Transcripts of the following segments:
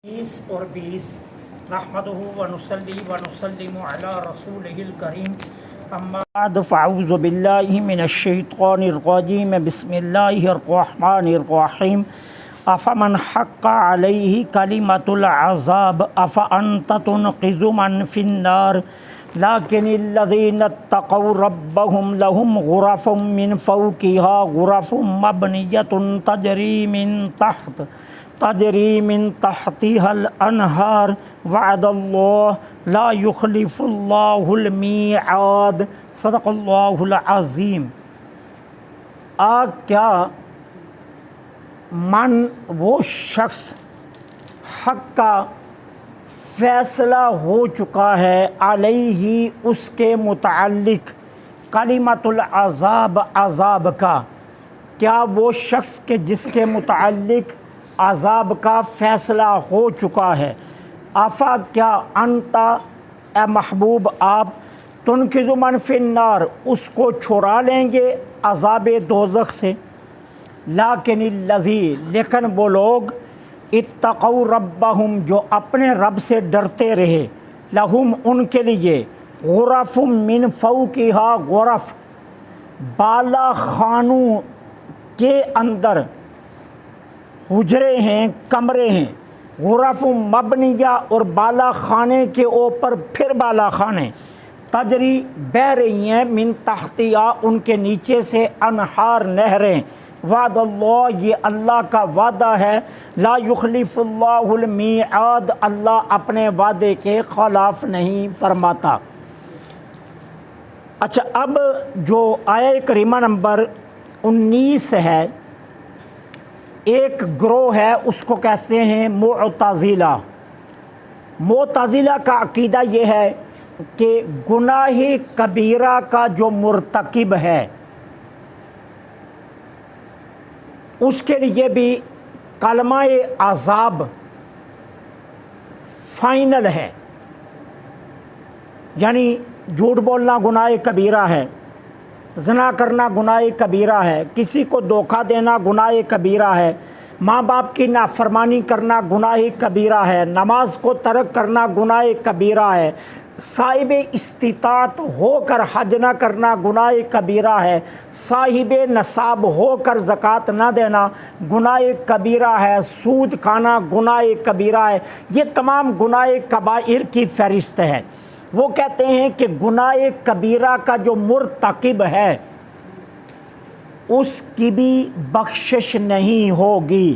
20 اور 20 نحمدہ ونصلی ونسلم علی رسولہ الکریم اما بعد فاعوذ باللہ من الشیطان الرجیم بسم اللہ الرحمن الرحیم افمن حق علیہ کلمۃ العذاب افانت تنقذ من فی النار لیکن الذین اتقوا ربهم لهم غرف من فوقها غرف مبنیۃ تجری من تحتها الانہار وعد اللہ لا یخلف اللہ المیعاد صدق اللہ العظیم۔ کیا من وہ شخص حق کا فیصلہ ہو چکا ہے علیہ اس کے متعلق کلمۃ العذاب عذاب کا، کیا وہ شخص کے جس کے متعلق عذاب کا فیصلہ ہو چکا ہے، آفا کیا انتا اے محبوب آپ تنقذ من فی النار اس کو چھڑا لیں گے عذاب دوزخ سے، لیکن الذی لیکن وہ لوگ اتقوا ربہم جو اپنے رب سے ڈرتے رہے، لہم ان کے لیے غرف من فوقہا غرف بالا خانوں کے اندر حجرے ہیں، کمرے ہیں، غرف مبنیہ اور بالا خانے کے اوپر پھر بالا خانے، تجری بہہ رہی ہیں من تحتیا ان کے نیچے سے انہار نہریں، وعد اللہ یہ اللہ کا وعدہ ہے، لا یخلف اللہ المیعاد اللہ اپنے وعدے کے خلاف نہیں فرماتا۔ اچھا، اب جو آیہ کریمہ نمبر 19 ہے، ایک گروہ ہے اس کو کہتے ہیں معتزلہ۔ معتزلہ کا عقیدہ یہ ہے کہ گناہ کبیرہ کا جو مرتکب ہے اس کے لیے بھی کلمہ عذاب فائنل ہے، یعنی جھوٹ بولنا گناہ کبیرہ ہے، زنا کرنا گناہ کبیرہ ہے، کسی کو دھوکہ دینا گناہ کبیرہ ہے، ماں باپ کی نافرمانی کرنا گناہ کبیرہ ہے، نماز کو ترک کرنا گناہ کبیرہ ہے، صاحب استطاعت ہو کر حج نہ کرنا گناہ کبیرہ ہے، صاحب نصاب ہو کر زکوٰۃ نہ دینا گناہ کبیرہ ہے، سود کھانا گناہ کبیرہ ہے۔ یہ تمام گناہ کبائر کی فہرست ہے۔ وہ کہتے ہیں کہ گناہ کبیرہ کا جو مرتکب ہے اس کی بھی بخشش نہیں ہوگی،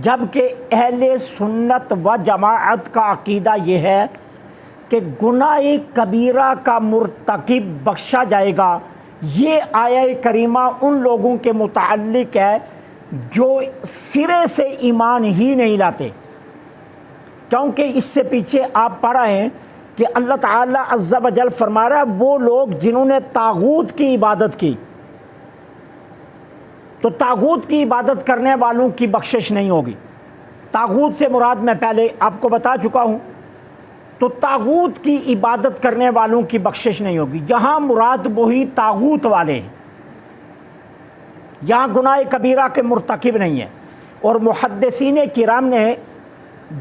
جبکہ اہل سنت و جماعت کا عقیدہ یہ ہے کہ گناہ کبیرہ کا مرتکب بخشا جائے گا۔ یہ آیہ کریمہ ان لوگوں کے متعلق ہے جو سرے سے ایمان ہی نہیں لاتے، کیونکہ اس سے پیچھے آپ پڑھ رہے ہیں کہ اللہ تعالیٰ عز و جل فرما رہا ہے وہ لوگ جنہوں نے طاغوت کی عبادت کی، تو طاغوت کی عبادت کرنے والوں کی بخشش نہیں ہوگی۔ طاغوت سے مراد میں پہلے آپ کو بتا چکا ہوں، تو طاغوت کی عبادت کرنے والوں کی بخشش نہیں ہوگی، یہاں مراد وہی طاغوت والے ہیں، یہاں گناہ کبیرہ کے مرتکب نہیں ہے۔ اور محدثین کرام نے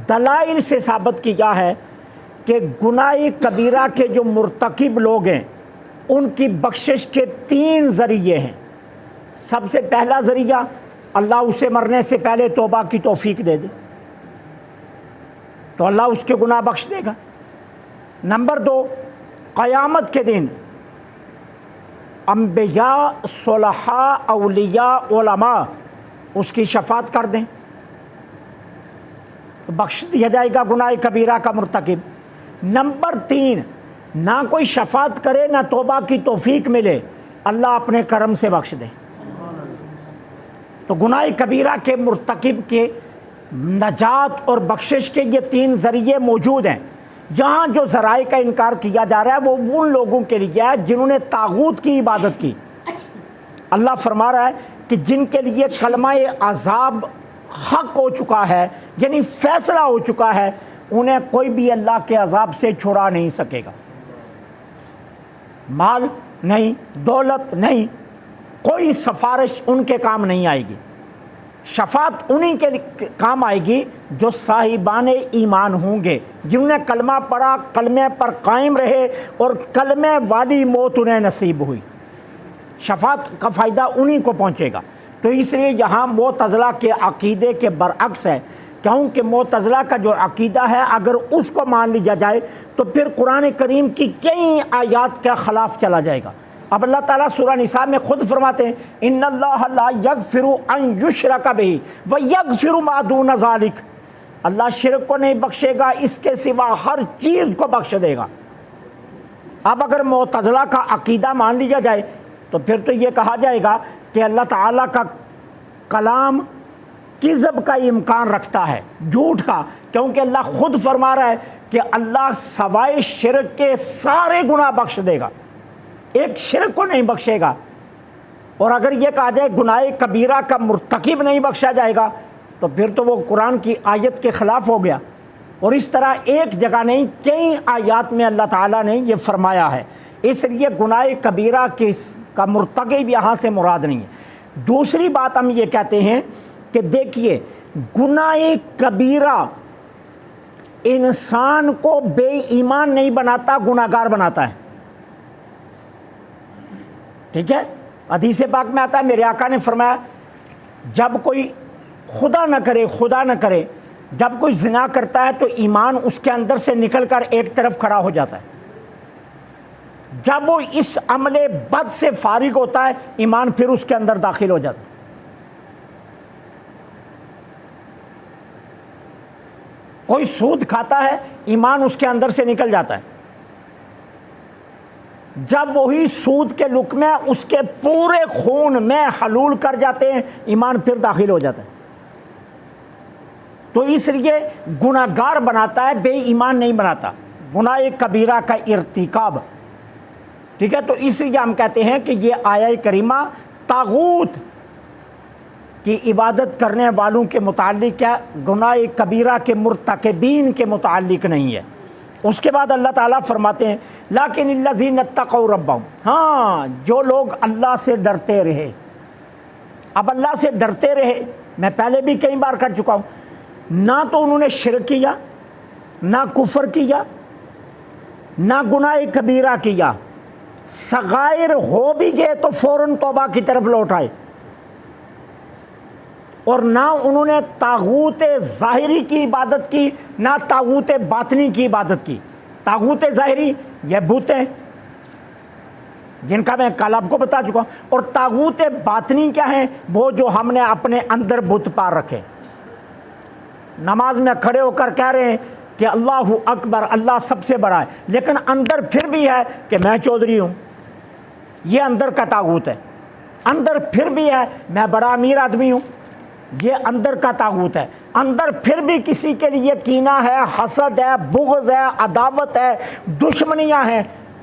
دلائل سے ثابت کیا ہے کہ گناہ کبیرہ کے جو مرتکب لوگ ہیں ان کی بخشش کے 3 ذریعے ہیں۔ سب سے پہلا ذریعہ، اللہ اسے مرنے سے پہلے توبہ کی توفیق دے دے تو اللہ اس کے گناہ بخش دے گا۔ نمبر 2، قیامت کے دن انبیاء، صلحاء، اولیاء، علماء اس کی شفاعت کر دیں تو بخش دیا جائے گا گناہ کبیرہ کا مرتکب۔ نمبر 3، نہ کوئی شفاعت کرے نہ توبہ کی توفیق ملے، اللہ اپنے کرم سے بخش دے۔ تو گناہ کبیرہ کے مرتکب کے نجات اور بخشش کے یہ 3 ذریعے موجود ہیں۔ یہاں جو ذرائع کا انکار کیا جا رہا ہے وہ ان لوگوں کے لیے ہے جنہوں نے طاغوت کی عبادت کی۔ اللہ فرما رہا ہے کہ جن کے لیے کلمہ عذاب حق ہو چکا ہے، یعنی فیصلہ ہو چکا ہے، انہیں کوئی بھی اللہ کے عذاب سے چھڑا نہیں سکے گا۔ مال نہیں، دولت نہیں، کوئی سفارش ان کے کام نہیں آئے گی۔ شفاعت انہی کے کام آئے گی جو صاحبان ایمان ہوں گے، جنہوں نے کلمہ پڑھا، کلمے پر قائم رہے اور کلمے والی موت انہیں نصیب ہوئی۔ شفاعت کا فائدہ انہی کو پہنچے گا۔ تو اس لیے یہاں معتزلہ کے عقیدے کے برعکس ہے، کیونکہ معتزلہ کا جو عقیدہ ہے اگر اس کو مان لیا جائے تو پھر قرآن کریم کی کئی آیات کے خلاف چلا جائے گا۔ اب اللہ تعالیٰ سورہ نساء میں خود فرماتے ہیں ان اللہ لا یغفر ان یشرک بہ ویغفر ما دون ذلک، اللہ شرک کو نہیں بخشے گا، اس کے سوا ہر چیز کو بخش دے گا۔ اب اگر معتزلہ کا عقیدہ مان لیا جائے تو پھر تو یہ کہا جائے گا کہ اللہ تعالیٰ کا کلام کذب کا امکان رکھتا ہے، جھوٹ کا، کیونکہ اللہ خود فرما رہا ہے کہ اللہ سوائے شرک کے سارے گناہ بخش دے گا، ایک شرک کو نہیں بخشے گا۔ اور اگر یہ کہا جائے گناہ کبیرہ کا مرتکب نہیں بخشا جائے گا تو پھر تو وہ قرآن کی آیت کے خلاف ہو گیا۔ اور اس طرح ایک جگہ نہیں کئی آیات میں اللہ تعالیٰ نے یہ فرمایا ہے، اس لیے گناہ کبیرہ کا مرتکب یہاں سے مراد نہیں ہے۔ دوسری بات ہم یہ کہتے ہیں کہ دیکھیے گناہ کبیرہ انسان کو بے ایمان نہیں بناتا، گناہ گار بناتا ہے، ٹھیک ہے؟ حدیث پاک میں آتا ہے میرے آقا نے فرمایا جب کوئی خدا نہ کرے جب کوئی زنا کرتا ہے تو ایمان اس کے اندر سے نکل کر ایک طرف کھڑا ہو جاتا ہے، جب وہ اس عمل بد سے فارغ ہوتا ہے ایمان پھر اس کے اندر داخل ہو جاتا ہے۔ کوئی سود کھاتا ہے ایمان اس کے اندر سے نکل جاتا ہے، جب وہی سود کے لقمے اس کے پورے خون میں حلول کر جاتے ہیں ایمان پھر داخل ہو جاتا ہے۔ تو اس لیے گناہ گار بناتا ہے، بے ایمان نہیں بناتا، گناہ کبیرہ کا ارتکاب، ٹھیک ہے؟ تو اس لیے ہم کہتے ہیں کہ یہ آیہ کریمہ طاغوت کی عبادت کرنے والوں کے متعلق ہے، گناہ کبیرہ کے مرتکبین کے متعلق نہیں ہے۔ اس کے بعد اللہ تعالیٰ فرماتے ہیں لیکن الذین اتقوا ربہم، ہاں جو لوگ اللہ سے ڈرتے رہے۔ اب اللہ سے ڈرتے رہے میں پہلے بھی کئی بار کر چکا ہوں، نہ تو انہوں نے شرک کیا، نہ کفر کیا، نہ گناہ کبیرہ کیا، صغائر ہو بھی گئے تو فوراً توبہ کی طرف لوٹ آئے، اور نہ انہوں نے طاغوت ظاہری کی عبادت کی، نہ طاغوت باطنی کی عبادت کی۔ طاغوت ظاہری یہ بتیں جن کا میں کل آپ کو بتا چکا ہوں، اور طاغوت باطنی کیا ہیں؟ وہ جو ہم نے اپنے اندر بت پار رکھے، نماز میں کھڑے ہو کر کہہ رہے ہیں کہ اللہ اکبر، اللہ سب سے بڑا ہے، لیکن اندر پھر بھی ہے کہ میں چودھری ہوں، یہ اندر کا طاغوت ہے۔ اندر پھر بھی ہے میں بڑا امیر آدمی ہوں، یہ اندر کا طاغوت ہے۔ اندر پھر بھی کسی کے لیے کینہ ہے، حسد ہے، بغض ہے، عداوت ہے، دشمنیاں ہیں،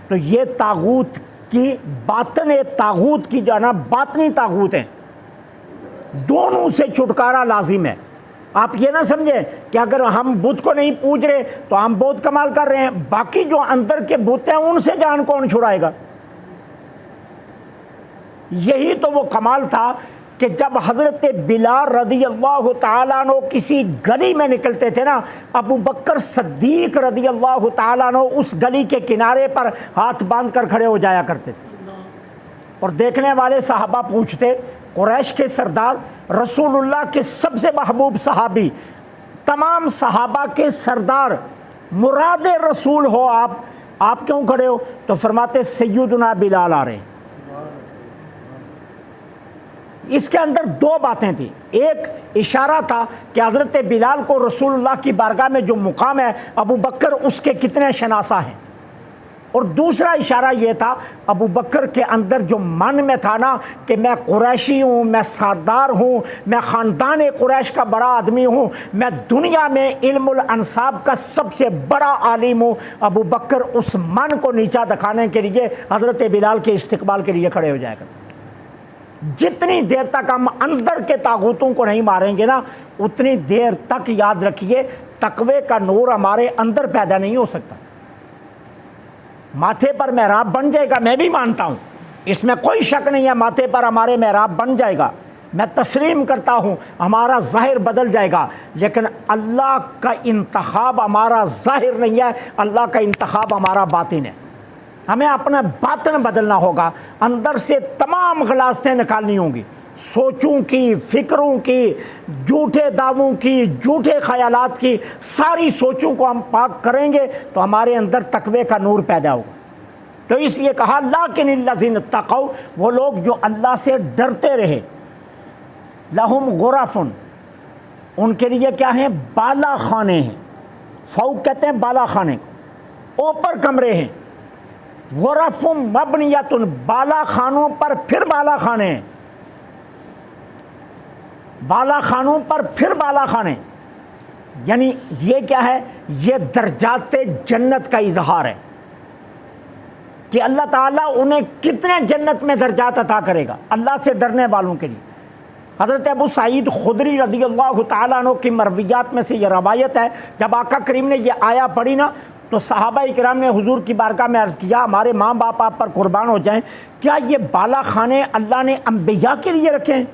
تو یہ طاغوت کی باطن طاغوت کی جو ہے نا باطنی طاغوت ہیں، دونوں سے چھٹکارا لازم ہے۔ آپ یہ نہ سمجھیں کہ اگر ہم بت کو نہیں پوج رہے تو ہم بہت کمال کر رہے ہیں، باقی جو اندر کے بت ہیں ان سے جان کون چھڑائے گا؟ یہی تو وہ کمال تھا کہ جب حضرت بلال رضی اللہ تعالیٰ عنہ کسی گلی میں نکلتے تھے نا، ابو بکر صدیق رضی اللہ تعالیٰ عنہ اس گلی کے کنارے پر ہاتھ باندھ کر کھڑے ہو جایا کرتے تھے، اور دیکھنے والے صحابہ پوچھتے، قریش کے سردار، رسول اللہ کے سب سے محبوب صحابی، تمام صحابہ کے سردار، مراد رسول ہو آپ کیوں کھڑے ہو؟ تو فرماتے سیدنا بلال آ رہے ہیں۔ اس کے اندر دو باتیں تھیں، ایک اشارہ تھا کہ حضرت بلال کو رسول اللہ کی بارگاہ میں جو مقام ہے ابو بکر اس کے کتنے شناسہ ہیں، اور دوسرا اشارہ یہ تھا ابو بکر کے اندر جو من میں تھا نا کہ میں قریشی ہوں، میں سردار ہوں، میں خاندان قریش کا بڑا آدمی ہوں، میں دنیا میں علم الانساب کا سب سے بڑا عالم ہوں، ابو بکر اس من کو نیچا دکھانے کے لیے حضرت بلال کے استقبال کے لیے کھڑے ہو جایا کرتے۔ جتنی دیر تک ہم اندر کے طاغوتوں کو نہیں ماریں گے نا، اتنی دیر تک یاد رکھیے تقوی کا نور ہمارے اندر پیدا نہیں ہو سکتا۔ ماتھے پر محراب بن جائے گا، میں بھی مانتا ہوں، اس میں کوئی شک نہیں ہے، ماتھے پر ہمارے محراب بن جائے گا، میں تسلیم کرتا ہوں ہمارا ظاہر بدل جائے گا، لیکن اللہ کا انتخاب ہمارا ظاہر نہیں ہے، اللہ کا انتخاب ہمارا باطن ہے۔ ہمیں اپنا باطن بدلنا ہوگا، اندر سے تمام غلاظتیں نکالنی ہوں گی، سوچوں کی، فکروں کی، جھوٹے دعووں کی، جھوٹے خیالات کی، ساری سوچوں کو ہم پاک کریں گے تو ہمارے اندر تقوی کا نور پیدا ہوگا۔ تو اس لیے کہا لیکن الذین اتقوا، وہ لوگ جو اللہ سے ڈرتے رہے، لہم غرف، ان کے لیے کیا ہیں؟ بالا خانے ہیں۔ فوق کہتے ہیں بالا خانے کو، اوپر کمرے ہیں۔ غرف مبنیۃ، بالا خانوں پر پھر بالا خانے ہیں، بالا خانوں پر پھر بالا خانے، یعنی یہ کیا ہے؟ یہ درجات جنت کا اظہار ہے کہ اللہ تعالیٰ انہیں کتنے جنت میں درجات عطا کرے گا اللہ سے ڈرنے والوں کے لیے۔ حضرت ابو سعید خدری رضی اللہ تعالیٰ عنہ کی مرویات میں سے یہ روایت ہے، جب آقا کریم نے یہ آیا پڑھی نا تو صحابہ کرام نے حضور کی بارگاہ میں عرض کیا ہمارے ماں باپ آپ پر قربان ہو جائیں، کیا یہ بالا خانے اللہ نے انبیاء کے لیے رکھے ہیں؟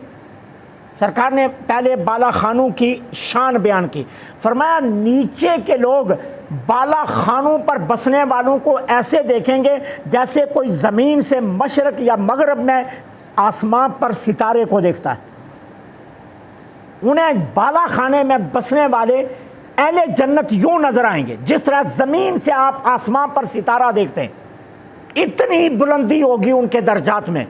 سرکار نے پہلے بالا خانوں کی شان بیان کی، فرمایا نیچے کے لوگ بالا خانوں پر بسنے والوں کو ایسے دیکھیں گے جیسے کوئی زمین سے مشرق یا مغرب میں آسمان پر ستارے کو دیکھتا ہے۔ انہیں بالا خانے میں بسنے والے اہل جنت یوں نظر آئیں گے جس طرح زمین سے آپ آسمان پر ستارہ دیکھتے ہیں، اتنی بلندی ہوگی ان کے درجات میں۔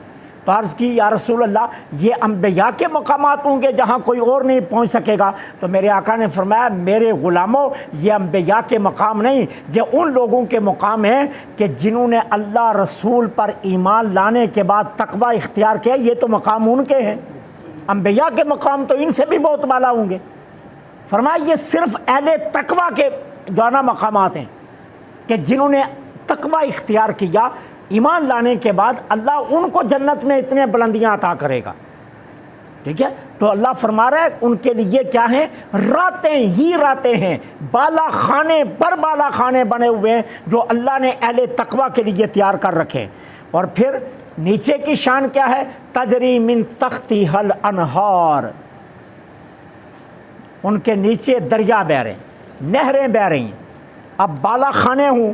تو عرض کی یا رسول اللہ یہ انبیاء کے مقامات ہوں گے جہاں کوئی اور نہیں پہنچ سکے گا؟ تو میرے آقا نے فرمایا میرے غلاموں یہ انبیاء کے مقام نہیں، یہ ان لوگوں کے مقام ہیں کہ جنہوں نے اللہ رسول پر ایمان لانے کے بعد تقوی اختیار کیا، یہ تو مقام ان کے ہیں۔ انبیاء کے مقام تو ان سے بھی بہت بالا ہوں گے۔ فرمایا یہ صرف اہل تقوی کے جانا مقامات ہیں کہ جنہوں نے تقوی اختیار کیا، ایمان لانے کے بعد اللہ ان کو جنت میں اتنے بلندیاں عطا کرے گا۔ ٹھیک ہے، تو اللہ فرما رہا ہے ان کے لیے کیا ہیں؟ راتیں ہی راتیں ہیں، بالا خانے پر بالا خانے بنے ہوئے ہیں جو اللہ نے اہل تقوی کے لیے تیار کر رکھے۔ اور پھر نیچے کی شان کیا ہے؟ تجری من تحتہا الانہار، ان کے نیچے دریا بہ رہے ہیں، نہریں بہ رہی ہیں۔ اب بالا خانے ہوں،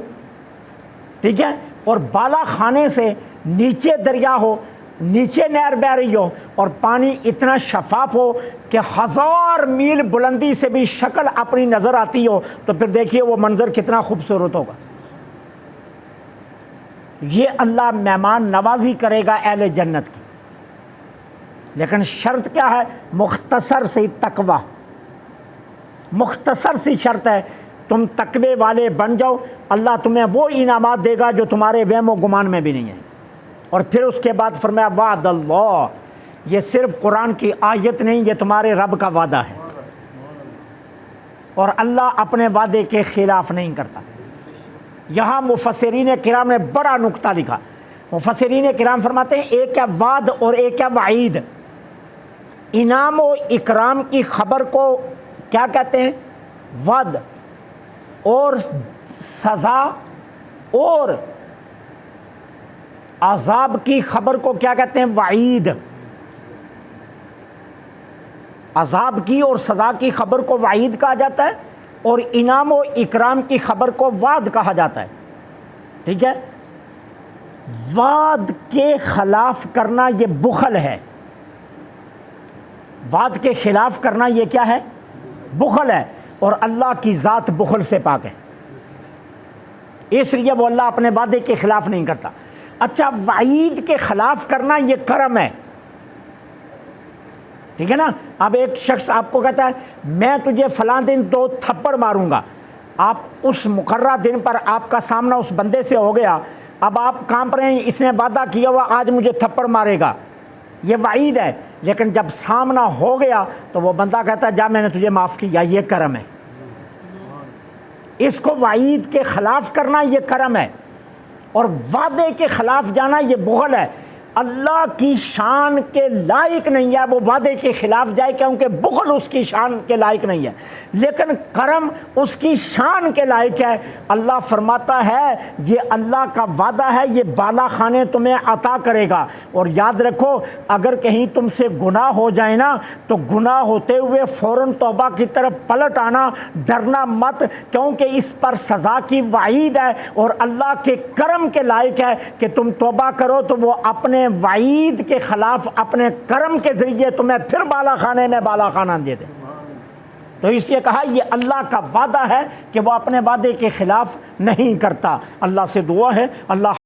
ٹھیک ہے، اور بالا خانے سے نیچے دریا ہو، نیچے نہر بہ رہی ہو اور پانی اتنا شفاف ہو کہ 1000 میل بلندی سے بھی شکل اپنی نظر آتی ہو، تو پھر دیکھیے وہ منظر کتنا خوبصورت ہوگا۔ یہ اللہ مہمان نوازی کرے گا اہل جنت کی، لیکن شرط کیا ہے؟ مختصر سی تقوی، مختصر سی شرط ہے، تم تقوی والے بن جاؤ، اللہ تمہیں وہ انعامات دے گا جو تمہارے وہم و گمان میں بھی نہیں ہیں۔ اور پھر اس کے بعد فرمایا وعد اللہ، یہ صرف قرآن کی آیت نہیں، یہ تمہارے رب کا وعدہ ہے، اور اللہ اپنے وعدے کے خلاف نہیں کرتا۔ یہاں مفسرین کرام نے بڑا نکتہ لکھا۔ مفسرین کرام فرماتے ہیں ایک ہے وعد اور ایک ہے وعید۔ انعام و اکرام کی خبر کو کیا کہتے ہیں؟ وعد، اور سزا اور عذاب کی خبر کو کیا کہتے ہیں؟ وعید۔ عذاب کی اور سزا کی خبر کو وعید کہا جاتا ہے، اور انعام و اکرام کی خبر کو وعد کہا جاتا ہے۔ ٹھیک ہے، وعد کے خلاف کرنا یہ بخل ہے، وعد کے خلاف کرنا یہ کیا ہے؟ بخل ہے، اور اللہ کی ذات بخل سے پاک ہے، اس لیے وہ اللہ اپنے وعدے کے خلاف نہیں کرتا۔ اچھا، وعید کے خلاف کرنا یہ کرم ہے، ٹھیک ہے نا۔ اب ایک شخص آپ کو کہتا ہے میں تجھے فلاں دن 2 تھپڑ ماروں گا، آپ اس مقررہ دن پر آپ کا سامنا اس بندے سے ہو گیا، اب آپ کانپ رہے ہیں، اس نے وعدہ کیا ہوا آج مجھے تھپڑ مارے گا، یہ وعید ہے۔ لیکن جب سامنا ہو گیا تو وہ بندہ کہتا ہے جا میں نے تجھے معاف کیا، یہ کرم ہے۔ اس کو وعید کے خلاف کرنا یہ کرم ہے، اور وعدے کے خلاف جانا یہ بخل ہے۔ اللہ کی شان کے لائق نہیں ہے وہ وعدے کے خلاف جائے، کیونکہ بخل اس کی شان کے لائق نہیں ہے، لیکن کرم اس کی شان کے لائق ہے۔ اللہ فرماتا ہے یہ اللہ کا وعدہ ہے، یہ بالا خانے تمہیں عطا کرے گا۔ اور یاد رکھو اگر کہیں تم سے گناہ ہو جائے نا تو گناہ ہوتے ہوئے فوراً توبہ کی طرف پلٹ آنا، ڈرنا مت، کیونکہ اس پر سزا کی وعید ہے اور اللہ کے کرم کے لائق ہے کہ تم توبہ کرو تو وہ اپنے وعید کے خلاف اپنے کرم کے ذریعے تمہیں پھر بالا خانے میں بالا خانہ دے دے۔ تو اس لیے کہا یہ اللہ کا وعدہ ہے کہ وہ اپنے وعدے کے خلاف نہیں کرتا۔ اللہ سے دعا ہے اللہ